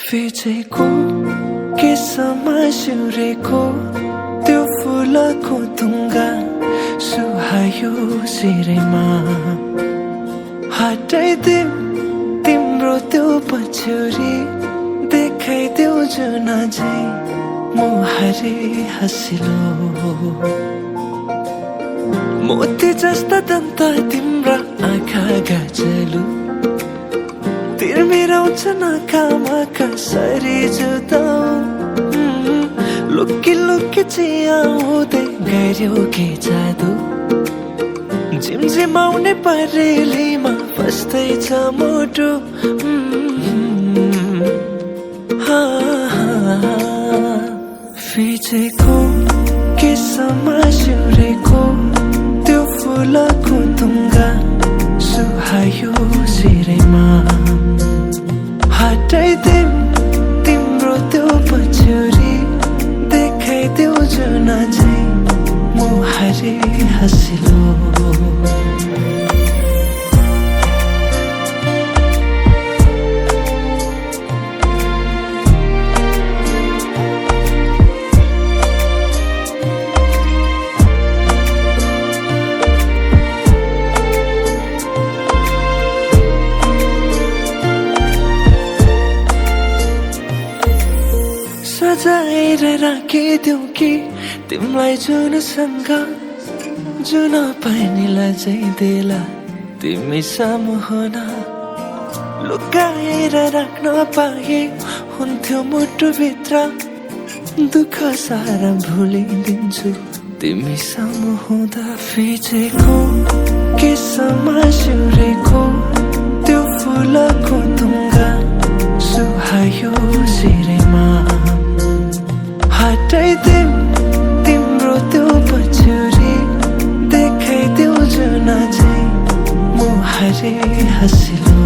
फिचेको केसमा सिउरेको त्यो फुलको तुङ्गा सुहायो शिरमा हटाइदेऊ तिम्रो त्यो पछ्यौरी देखाइदेऊ जुन झै मुहारी हँसिलो मोती जस्ता दन्त तिम्रा आँखा गाजलु तिर्मिराउँछ नाकामा कसरी जुदाऊ लुकी लुकी चियाउँदै गर्यो के जादु झिमझिमाउने परेलीमा फस्दैछ मुटु फिचेको केसमा सिउरेको त्यो फुलको तुङ्गा सुहायो शिरमा हटाइदेऊ तिम्रो त्यो पछ्यौरी देखाइदेऊ जुन झै मुहारी हँसिलो सजाएर राखिदेऊ कि तिमीलाई जुनसँग जुन पानीलाई चाहिँ देला तिमी सामु हुन लुकाएर राख्न पाए हुन्थ्यो मुटुभित्र दुःख सारा भुलिदिन्छु तिमी सामु हुँदा फिचेको केसमा सिउरेको त्यो फुलको तुङ्गा सुहायो शिरमा हटाइदेऊ तिम्रो त्यो पछ्यौरी देखाइदेऊ जुन झै मुहारी हँसिलो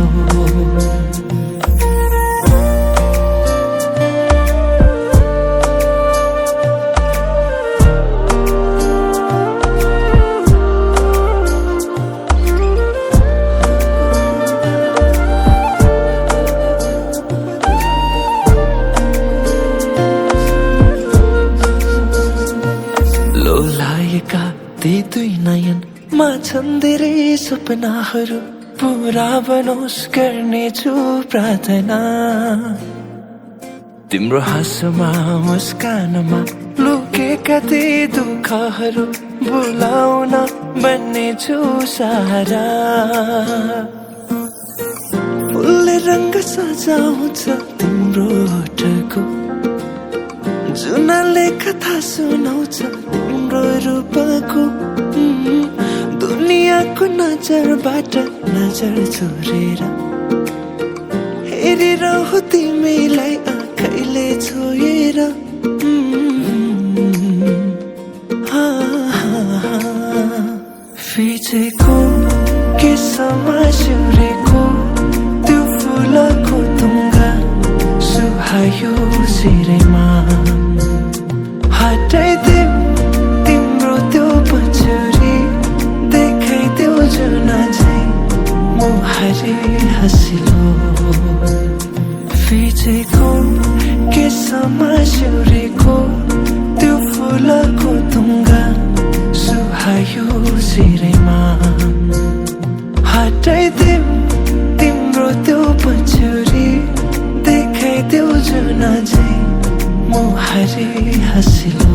लोलाएका ती दुई नयनमा छन् धेरै सपनाहरू पुरा बनोस् गर्नेछु प्रार्थना तिम्रो हाँसोमा मुस्कानमा लुकेका ती दुःखहरू भुलाउन बन्नेछु सहारा फुलले रङ्ग सजाउँछ तिम्रो ओठको जुनले कथा सुनाउँछ तिम्रो रूपको दुनियाँको नजरबाट नजर छोडेर हेरिरहु तिमीलाई आँखैले छोएर फिचेको केसमा सिउरेको त्यो फुलको तुङ्गा सुहायो शिरमा हटाइदेऊ तिम्रो त्यो पछ्यौरी देखाइदेऊ जुन झै मुहारी हँसिलो फिचेको केसमा सिउरेको त्यो फुलको तुङ्गा सुहायो शिरमा हटाइदेऊ तिम्रो त्यो पछ्यौरी देखाइदेऊ जुन झै मुहारी हँसिलो